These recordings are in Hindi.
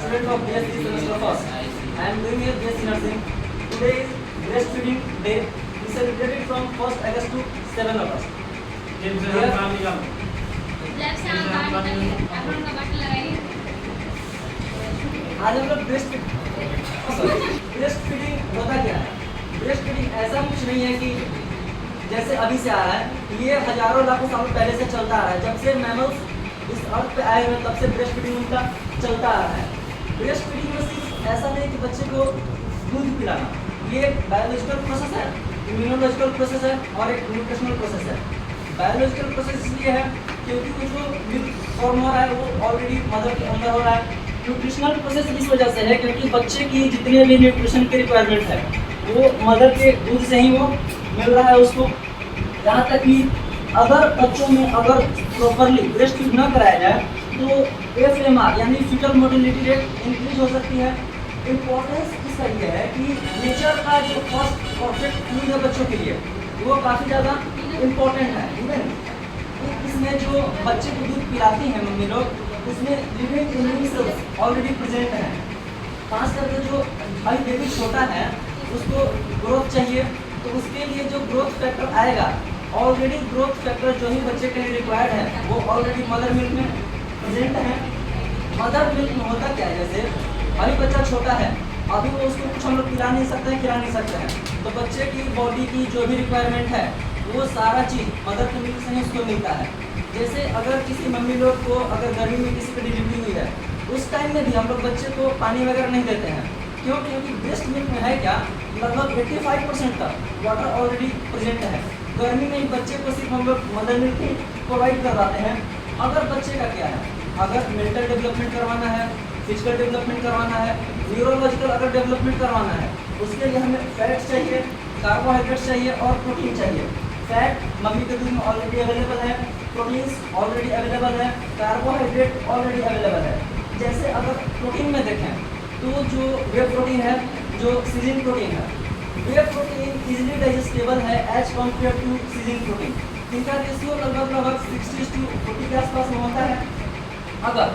student of BSc semester first. I am doing here BSc nursing. Today is breastfeeding day. We celebrated from 1st August to 7 August. आज हम लोग ब्रेस्ट फीडिंग होता क्या है? ब्रेस्ट फीडिंग ऐसा कुछ नहीं है कि जैसे अभी से आ रहा है, ये हजारों लाखों सालों पहले से चलता आ रहा है। जब से मैमल्स इस अर्थ पे आए हुए तब से ब्रेस्ट फीडिंग उनका चलता आ रहा है। ब्रेस्ट फीडिंग में सिर्फ ऐसा नहीं कि बच्चे को दूध पिलाना, ये एक बायोलॉजिकल प्रोसेस है, इम्यूनोलॉजिकल प्रोसेस है और एक न्यूट्रिशनल प्रोसेस है। बायोलॉजिकल प्रोसेस इसलिए है क्योंकि वो जो मिल्क फॉर्म हो रहा है वो ऑलरेडी मदर के अंदर हो रहा है। न्यूट्रिशनल प्रोसेस इस वजह से है क्योंकि बच्चे की जितने भी न्यूट्रिशन की रिक्वायरमेंट है वो मदर के दूध से ही वो मिल रहा है उसको। यहाँ तक कि अगर बच्चों में अगर प्रॉपरली ब्रेस्ट फीड न कराया जाए तो FMR यानी फीटल मोर्टेलिटी रेट इंक्रीज हो सकती है। इम्पोर्टेंस इसका ये है कि नेचर का जो फर्स्ट परफेक्ट फूड है बच्चों के लिए वो काफ़ी ज़्यादा इम्पोर्टेंट है। इवन इसमें जो बच्चे को दूध पिलाती हैं मम्मी लोग, उसमें living immune cells already present हैं। खास करके जो भाई बेबी छोटा है उसको ग्रोथ चाहिए, तो उसके लिए जो ग्रोथ फैक्टर आएगा, ऑलरेडी ग्रोथ फैक्टर जो ही बच्चे के लिए रिक्वायर्ड है वो ऑलरेडी मदर मिल्क में प्रेजेंट है। मदर मिल्क में होता क्या है, जैसे अभी बच्चा छोटा है, अभी वो उसको कुछ हम लोग खिला नहीं सकते हैं, तो बच्चे की बॉडी की जो भी रिक्वायरमेंट है वो सारा चीज़ मदर के मिल्क से ही उसको मिलता है। जैसे अगर किसी मम्मी लोग को अगर गर्मी में किसी की डिलीवरी हुई है, उस टाइम में भी हम लोग बच्चे को पानी वगैरह नहीं देते हैं। क्यों? क्योंकि ब्रेस्ट मिल्क में है क्या, लगभग 85% तक वाटर ऑलरेडी प्रेजेंट है। गर्मी में बच्चे को सिर्फ हम लोग मदर मिल्क ही प्रोवाइड करवाते हैं। अगर बच्चे का क्या है, अगर मेंटल डेवलपमेंट करवाना है, फिजिकल डेवलपमेंट करवाना है, न्यूरोलॉजिकल अगर डेवलपमेंट करवाना है, उसके लिए हमें फैट्स चाहिए, कार्बोहाइड्रेट्स चाहिए और प्रोटीन चाहिए। फैट मम्मी के दूध में ऑलरेडी अवेलेबल है, प्रोटीन्स ऑलरेडी अवेलेबल है, कार्बोहाइड्रेट ऑलरेडी अवेलेबल है। जैसे अगर प्रोटीन में देखें तो जो वे प्रोटीन है, जो सीजन प्रोटीन है, वे प्रोटीन इजीली डाइजेस्टेबल है एज कम्पेयर टू सीजन प्रोटीन। इनका रेशियो लगभग 60:40 के आसपास में होता है। अगर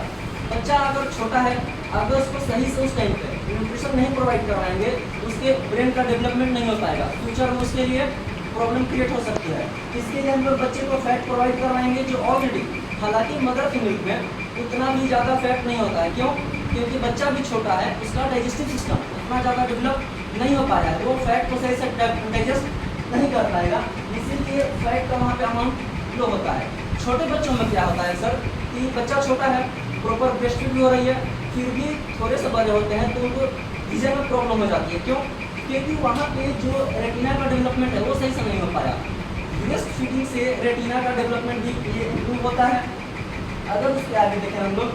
बच्चा अगर छोटा है, अगर उसको सही से उस टाइम पे न्यूट्रिशन नहीं प्रोवाइड करवाएंगे, उसके ब्रेन का डेवलपमेंट नहीं हो पाएगा, फ्यूचर में उसके लिए प्रॉब्लम क्रिएट हो सकती है। इसके लिए हम लोग बच्चे को फैट प्रोवाइड करवाएंगे जो ऑलरेडी, हालांकि मदर के मिल्क में उतना भी ज़्यादा फैट नहीं होता है। क्यों? क्योंकि बच्चा भी छोटा है, उसका डाइजेस्टिव सिस्टम उतना ज़्यादा डेवलप नहीं हो पाया है, वो फैट को सही से डाइजेस्ट नहीं कर पाएगा, इसीलिए फैट का वहाँ पे अमाउंट लो होता है। छोटे बच्चों में क्या होता है सर कि बच्चा छोटा है, प्रॉपर ब्रेस्ट फीड भी हो रही है, फिर भी थोड़े से बड़े होते हैं तो उनको विजन में प्रॉब्लम हो जाती है। क्यों? क्योंकि वहाँ पे जो रेटिना का डेवलपमेंट है वो सही से नहीं हो पाया। ब्रेस्ट फीडिंग से रेटिना का डेवलपमेंट भी ये इम्प्रूव होता है। अगर उसके आगे देखें हम लोग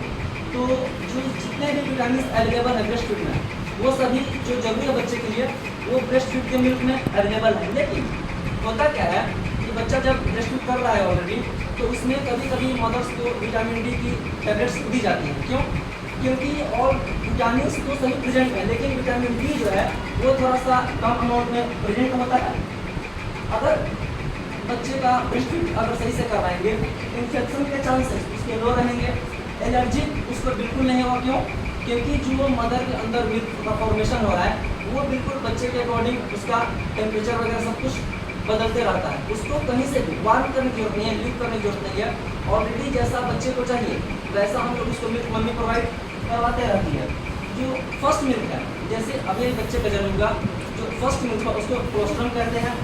तो जो जितने भी विटामिन अवेलेबल है ब्रेस्ट फीड में, वो सभी जो जरूरी है बच्चे के लिए वो ब्रेस्ट फीड के मिल्क में अवेलेबल है। लेकिन होता क्या है कि बच्चा जब ब्रेस्ट फीड कर रहा है ऑलरेडी, तो उसमें कभी कभी मदर्स को विटामिन डी की टैबलेट्स दी जाती हैं। क्यों? क्योंकि और विटामिन तो सही प्रेजेंट है, लेकिन विटामिन डी जो है वो थोड़ा सा कम अमाउंट में प्रेजेंट होता है। अगर बच्चे का ब्रेस्ट फीड अगर सही से करवाएंगे, इन्फेक्शन के चांसेस उसके लो रहेंगे, एलर्जी उसको बिल्कुल नहीं होगा। क्यों? क्योंकि जो मदर के अंदर मिल्क का फॉर्मेशन हो रहा है वो बिल्कुल बच्चे के अकॉर्डिंग उसका टेम्परेचर वगैरह सब कुछ बदलते रहता है। उसको कहीं से भी वार्म करने की जरूरत नहीं है, लीक करने की जरूरत नहीं है। ऑलरेडी जैसा बच्चे को चाहिए वैसा हम लोग उसको मिल्क मम्मी प्रोवाइड करवाते रहती है। जो फर्स्ट मिल्क है, जैसे अभी बच्चे का जन्म हुआ, जो फर्स्ट मिल्क है उसको कोलेस्ट्रॉल कहते हैं,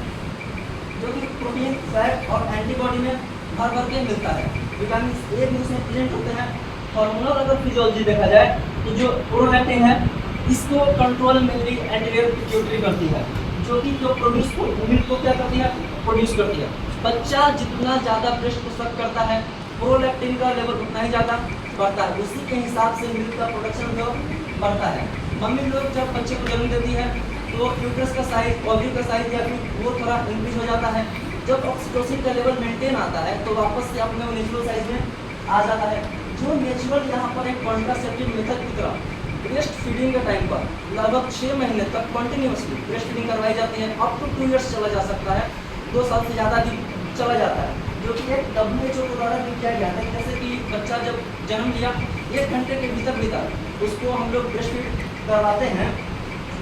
जो कि प्रोटीन, फैट और एंटीबॉडी में भर भर के मिलता है। विटामिन ए भी उसमें प्रेजेंट होते हैं। हार्मोनल अगर फिजियोलॉजी देखा जाए तो जो प्रोलैक्टिन है इसको कंट्रोल मेमोरी एंटीरियर पिट्यूटरी करती है, जो कि जो प्रोड्यूस को मिल्क को क्या करती है, प्रोड्यूस करती है। बच्चा जितना ज़्यादा ब्रेस्ट को सक करता है, प्रोलैक्टिन का लेवल उतना ही ज़्यादा बढ़ता है, उसी के हिसाब से मिल्क का प्रोडक्शन जो बढ़ता है। मम्मी लोग जब बच्चे को जन्म देती है तो यूट्रस का साइज, ओवरी का साइज या फिर वो थोड़ा इंक्रीज हो जाता है। जब ऑक्सीटोसिन का लेवल मेंटेन आता है तो वापस से अपने नेचुरल साइज में आ जाता है। जो नेचुरल यहाँ पर एक कॉन्ट्रासेप्टिव मेथड की तरह ब्रेस्ट फीडिंग के टाइम पर लगभग 6 महीने तक कंटिन्यूसली ब्रेस्ट फीडिंग करवाई जाती है। अप टू 2 ईयर्स चला जा सकता है, 2 साल से ज़्यादा भी चला जाता है, जो कि एक WHO के द्वारा भी किया गया था। जैसे कि बच्चा जब जन्म लिया 1 घंटे के भीतर उसको हम लोग ब्रेस्ट फीड करवाते हैं,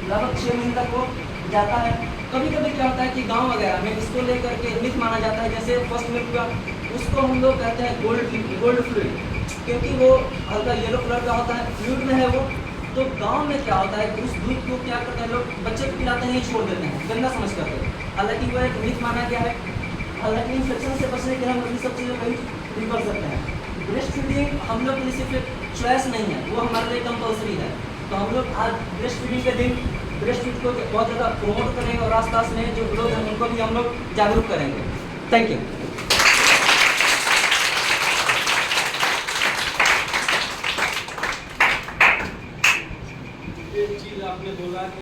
लगभग 6 महीने तक वो जाता है। कभी कभी क्या होता है कि गांव वगैरह में इसको लेकर के मिथ माना जाता है, जैसे फर्स्ट मिल्क का उसको हम लोग कहते हैं गोल्ड फ्लूइड, क्योंकि वो हल्का येलो कलर का होता है, फ्लूइड में है वो। तो गांव में क्या होता है कि उस दूध को क्या करते हैं लोग, बच्चे को पिलाते हैं, छोड़ देते हैं गंदा समझ करके, हालांकि वो एक मिथ माना गया है। हालांकि इन्फेक्शन से बचने के लिए हम लोग इन सब चीज़ों का यूज कर सकते हैं। ब्रेस्ट फीडिंग हम लोग के लिए सिर्फ एक चॉइस नहीं है, वो हमारे लिए कंपलसरी है। तो हम लोग आज ब्रेस्ट फीडिंग के दिन ब्रेस्ट फीड को बहुत ज़्यादा प्रमोट करेंगे और आसपास में जो लोग हैं उनको भी हम लोग जागरूक करेंगे। Thank you. एक चीज़ आपने बोला कि